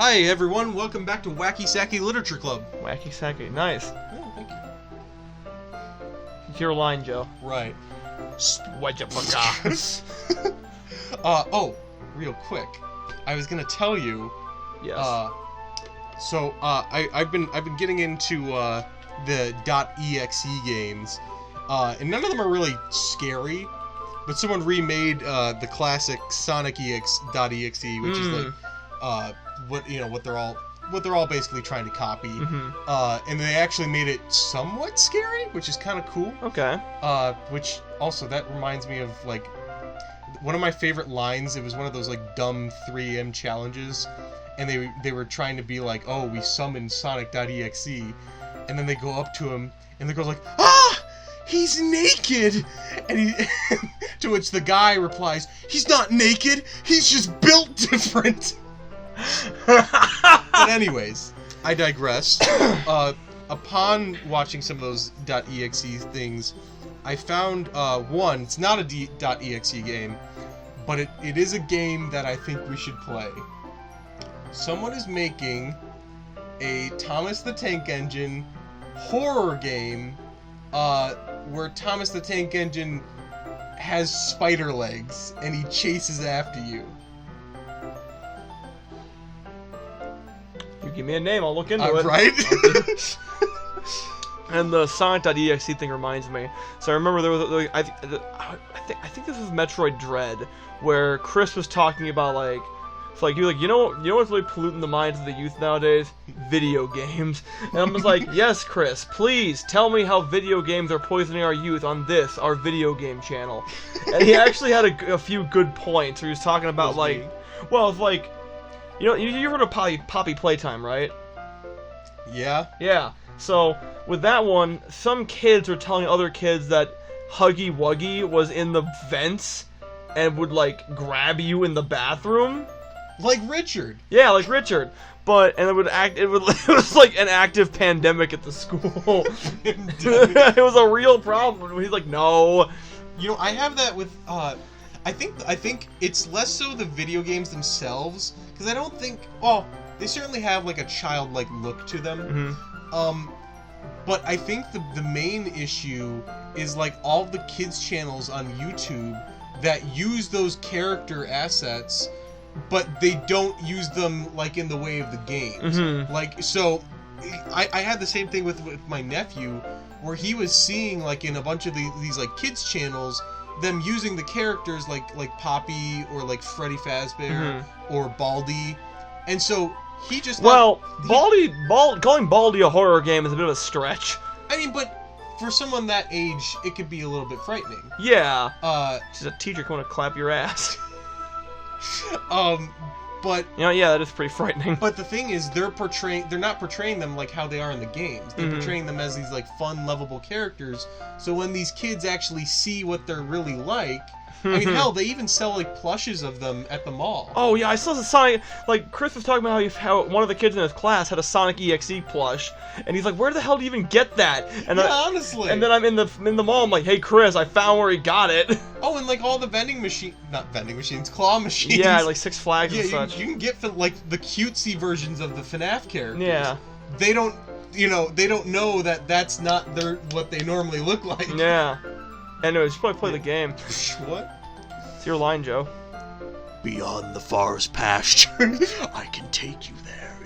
Hi everyone, welcome back to Wacky Sacky Literature Club. Wacky Sacky, nice. Oh, thank you. It's your line, Joe. Right. Oh, real quick. I was gonna tell you. yes. I've been getting into the .exe games, and none of them are really scary. But someone remade the classic Sonic .exe, which is like what they're all basically trying to copy. And they actually made it somewhat scary, which is kind of cool. Okay. Which also that reminds me of like one of my favorite lines. It was one of those like dumb 3M challenges, and they were trying to be like, oh, we summoned Sonic.exe, and then they go up to him, and the girl's like, ah, he's naked, and he to which the guy replies, he's not naked, he's just built different. But anyways, I digress. Upon watching some of those .exe things, I found one. It's not a .exe game, but it is a game that I think we should play. Someone is making a Thomas the Tank Engine horror game where Thomas the Tank Engine has spider legs and he chases after you. You give me a name, I'll look into it. Right? And the Sonic.exe thing reminds me. So I remember there was I think this was Metroid Dread, where Chris was talking about like, it's like you know what's really polluting the minds of the youth nowadays? Video games. And I'm just like, yes, Chris, please tell me how video games are poisoning our youth on this, our video game channel. And he actually had a few good points where he was talking about like, well, it's like, you heard of Poppy Playtime, right? Yeah. Yeah. So with that one, some kids were telling other kids that Huggy Wuggy was in the vents and would like grab you in the bathroom. Like Richard. Yeah, like Richard. It was like an active pandemic at the school. It was a real problem. He's like, no. I have that with I think it's less so the video games themselves, because I don't think, well, they certainly have like a childlike look to them. But I think the main issue is like all the kids channels on YouTube that use those character assets, but they don't use them like in the way of the games. Like, so I had the same thing with my nephew, where he was seeing like in a bunch of these like kids channels them using the characters like Poppy or like Freddy Fazbear or Baldi, and so he just calling Baldi a horror game is a bit of a stretch. I mean, but for someone that age, it could be a little bit frightening. Yeah. She's a teacher going to clap your ass. But yeah, that is pretty frightening. But the thing is, they're not portraying them like how they are in the games. They're portraying them as these like fun, lovable characters. So when these kids actually see what they're really like, I mean, hell, they even sell like plushes of them at the mall. Oh yeah, I saw the Sonic. Like Chris was talking about how one of the kids in his class had a Sonic EXE plush, and he's like, "Where the hell do you even get that?" And honestly. And then I'm in the mall. I'm like, "Hey Chris, I found where he got it." Oh, and like all the claw machines. Yeah, like Six Flags and such. You can get like the cutesy versions of the FNAF characters. Yeah. They don't know that that's not what they normally look like. Yeah. Anyways, you should probably play the game. What? It's your line, Joe. Beyond the forest pasture, I can take you there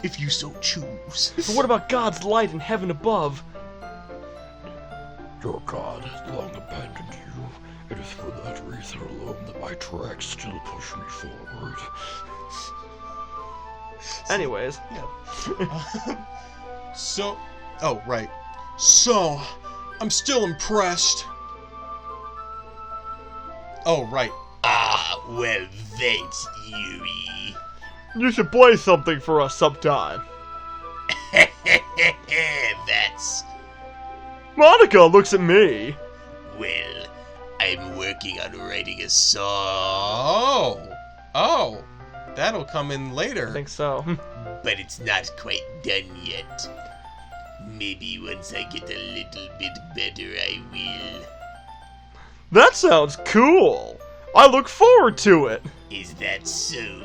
if you so choose. But what about God's light in heaven above? Your God has long abandoned you. It is for that reason alone that my tracks still push me forward. Anyways. Yeah. Oh, right. So, I'm still impressed. Oh, right. Ah, well, thanks, Yuri. You should play something for us sometime. That's... Monica looks at me. Well, I'm working on writing a song. Oh, that'll come in later. I think so. But it's not quite done yet. Maybe once I get a little bit better, I will. That sounds cool. I look forward to it. Is that so?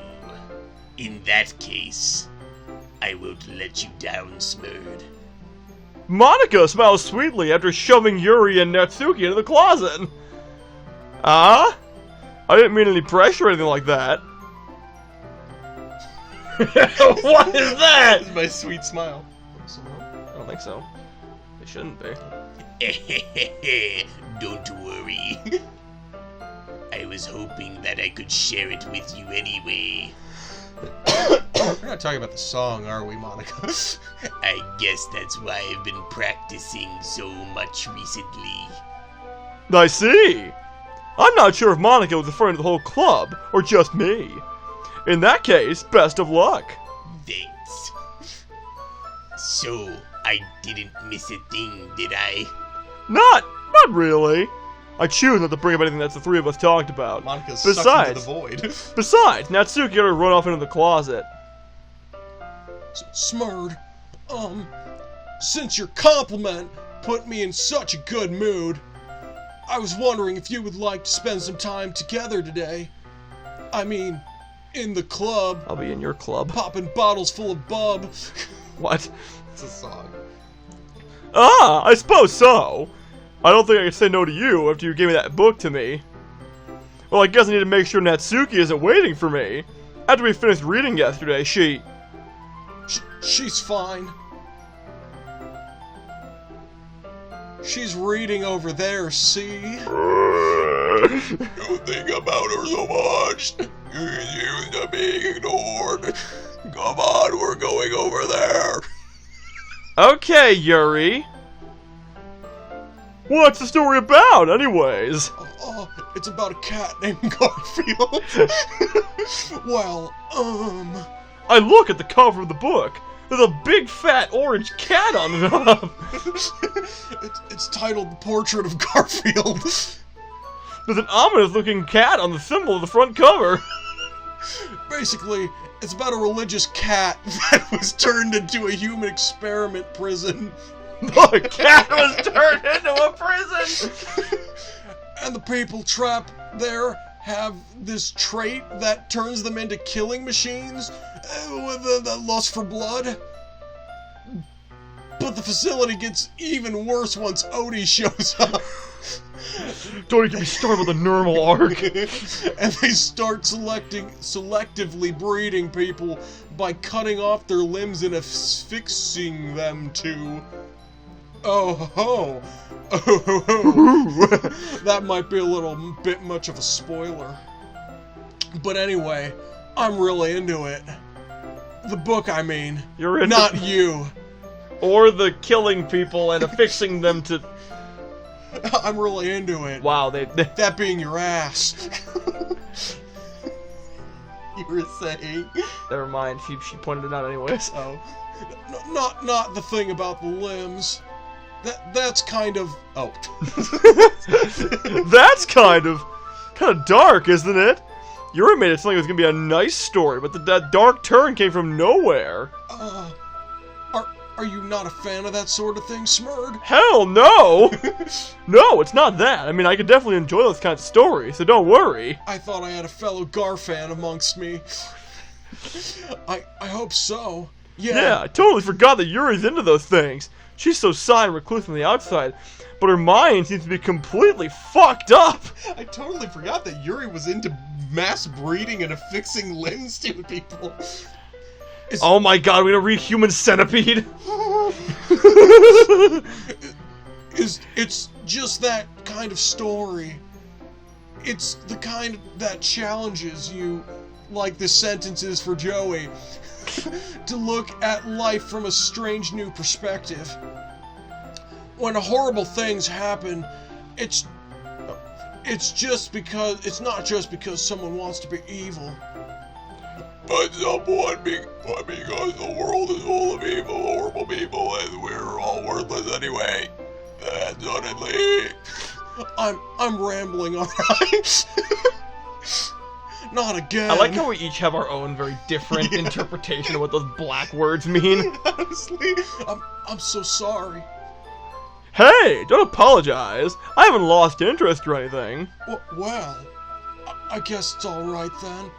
In that case, I won't let you down, Smurd. Monica smiles sweetly after shoving Yuri and Natsuki into the closet. Ah? I didn't mean any pressure or anything like that. What is that? It's my sweet smile. I don't think so. It shouldn't be. Don't worry. I was hoping that I could share it with you anyway. We're not talking about the song, are we, Monica? I guess that's why I've been practicing so much recently. I see. I'm not sure if Monica was referring to the whole club, or just me. In that case, best of luck. Thanks. So, I didn't miss a thing, did I? Not really. I choose not to bring up anything that's the three of us talked about. Monica's sucked into the void. Besides, Natsuki already run off into the closet. Smurd, since your compliment put me in such a good mood, I was wondering if you would like to spend some time together today. I mean, in the club. I'll be in your club. Popping bottles full of bub. What? It's a song. Ah, I suppose so. I don't think I can say no to you after you gave me that book to me. Well, I guess I need to make sure Natsuki isn't waiting for me. After we finished reading yesterday, She's fine. She's reading over there, see? Don't think about her so much. You're used to being ignored. Come on, we're going over there. Okay, Yuri. What's the story about, anyways? It's about a cat named Garfield. Well, I look at the cover of the book. There's a big fat orange cat on top. It's titled The Portrait of Garfield. There's an ominous-looking cat on the symbol of the front cover. Basically, it's about a religious cat that was turned into a human experiment prison. The cat was turned into a prison! And the people trapped there have this trait that turns them into killing machines with the lust for blood. But the facility gets even worse once Odie shows up. Don't get me started with the normal arc. And they start selectively breeding people by cutting off their limbs and affixing them to... Oh ho! Oh ho! That might be a little bit much of a spoiler. But anyway, I'm really into it. The book, I mean. You're into... Not you. Or the killing people and affixing them to... I'm really into it. Wow, That being your ass. You were saying? Never mind, she pointed it out anyways. Oh. Not the thing about the limbs. That's kind of... Oh. That's kind of dark, isn't it? Yuri made it sound like it was gonna be a nice story, but that dark turn came from nowhere. Are you not a fan of that sort of thing, Smurd? Hell no! No, it's not that. I mean, I could definitely enjoy those kinds of stories, so don't worry. I thought I had a fellow Gar fan amongst me. I hope so. Yeah, I totally forgot that Yuri's into those things. She's so shy and recluse from the outside, but her mind seems to be completely fucked up. I totally forgot that Yuri was into mass breeding and affixing limbs to people. Oh my god, we're gonna read Human Centipede? It's just that kind of story. It's the kind that challenges you, like the sentences for Joey, to look at life from a strange new perspective. When horrible things happen, it's not just because someone wants to be evil. But because the world is full of evil, horrible people, and we're all worthless anyway. And suddenly... I'm rambling, alright? Not again. I like how we each have our own very different interpretation of what those black words mean. Honestly, I'm so sorry. Hey, don't apologize. I haven't lost interest or anything. Well, I guess it's alright then.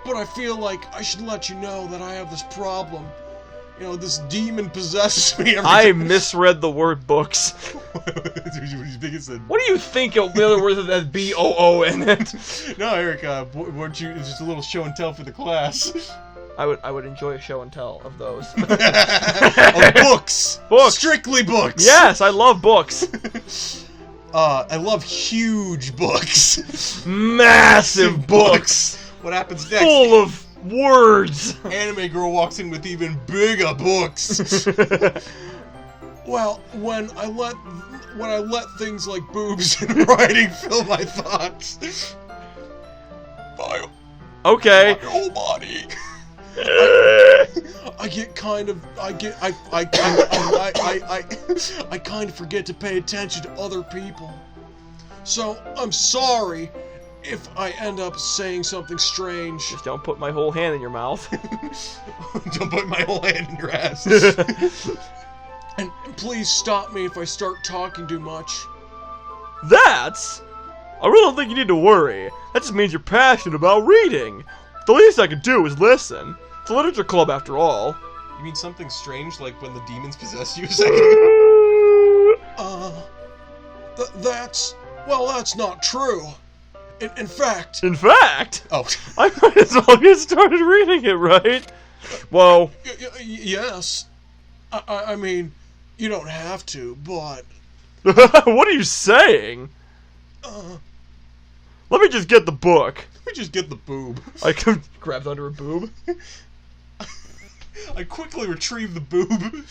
but I feel like I should let you know that I have this problem. You know, this demon possesses me every I time. misread the word books. What do you think it said? What do you think of the other words that has B-O-O in it? No, Eric, weren't you? It's just a little show and tell for the class. I would enjoy a show and tell of those. Of books. Books. Strictly books. Yes, I love books. I love huge books. Massive books. What happens next? Full of words. Anime girl walks in with even bigger books. Well, when I let things like boobs and writing fill my thoughts, My Okay. whole body. I get kind of I kind of forget to pay attention to other people. So I'm sorry if I end up saying something strange. Just don't put my whole hand in your mouth. Don't put my whole hand in your ass. And please stop me if I start talking too much. That's... I really don't think you need to worry. That just means you're passionate about reading. The least I can do is listen. It's a literature club after all. You mean something strange, like when the demons possess you a second ago? That's not true. In fact... In fact, Oh. I might as well get started reading it, right? Whoa. Yes. I mean, you don't have to, but... What are you saying? Let me just get the book. Let me just get the boob. I can grabs under a boob, I quickly retrieve the boob.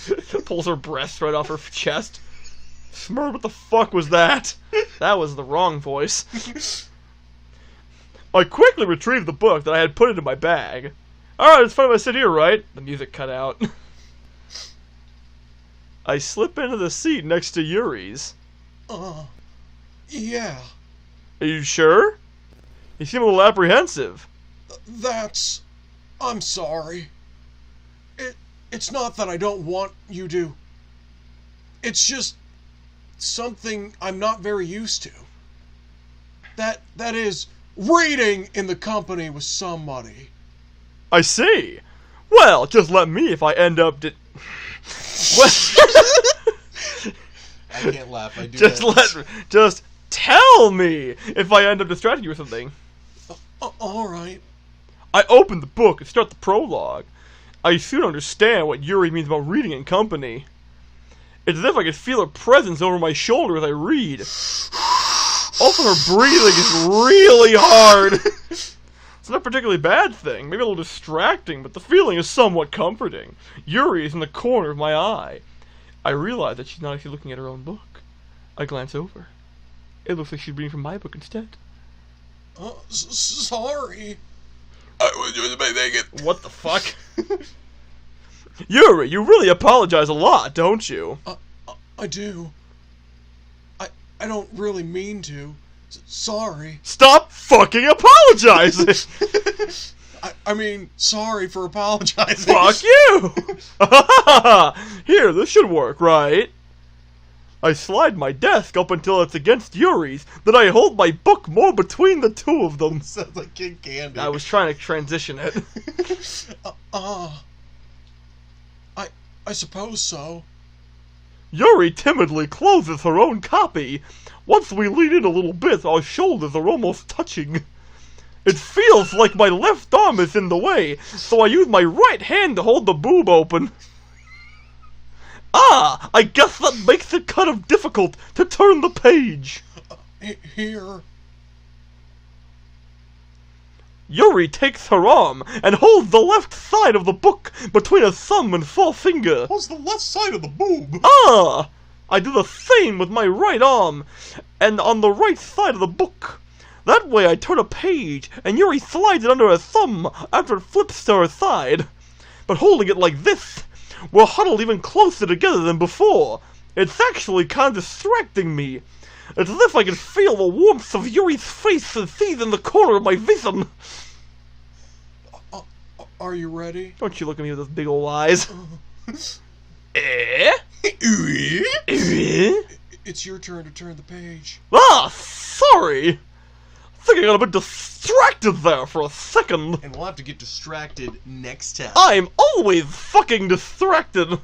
pulls her breast right off her chest. Smurd, what the fuck was that? That was the wrong voice. I quickly retrieved the book that I had put into my bag. Alright, it's fine if I sit here, right? The music cut out. I slip into the seat next to Yuri's. Yeah. Are you sure? You seem a little apprehensive. I'm sorry. It's not that I don't want you to. It's just something I'm not very used to. That is, reading in the company with somebody. I see. Well, just let me if I end up I can't laugh. I do Just tell me if I end up distracting you with something. Alright. I open the book and start the prologue. I soon understand what Yuri means about reading in company. It's as if I could feel her presence over my shoulder as I read. Also, her breathing is really hard. It's not a particularly bad thing, maybe a little distracting, but the feeling is somewhat comforting. Yuri is in the corner of my eye. I realize that she's not actually looking at her own book. I glance over. It looks like she's reading from my book instead. Sorry. I was just thinking. What the fuck? Yuri, you really apologize a lot, don't you? I do. I don't really mean to. Sorry. Stop fucking apologizing! I mean, sorry for apologizing. Fuck you! Here, this should work, right? I slide my desk up until it's against Yuri's, then I hold my book more between the two of them. Sounds like King Candy. I was trying to transition it. I suppose so. Yuri timidly closes her own copy. Once we lean in a little bit, our shoulders are almost touching. It feels like my left arm is in the way, so I use my right hand to hold the boob open. I guess that makes it kind of difficult to turn the page. Here. Yuri takes her arm and holds the left side of the book between her thumb and forefinger. What's the left side of the boob? I do the same with my right arm, and on the right side of the book. That way I turn a page, and Yuri slides it under her thumb after it flips to her side. But holding it like this, we're huddled even closer together than before. It's actually kind of distracting me. It's as if I can feel the warmth of Yuri's face and see in the corner of my vision. Are you ready? Don't you look at me with those big old eyes. Eh? It's your turn to turn the page. Sorry. think I got a bit distracted there for a second. And we'll have to get distracted next time. I'm always fucking distracted.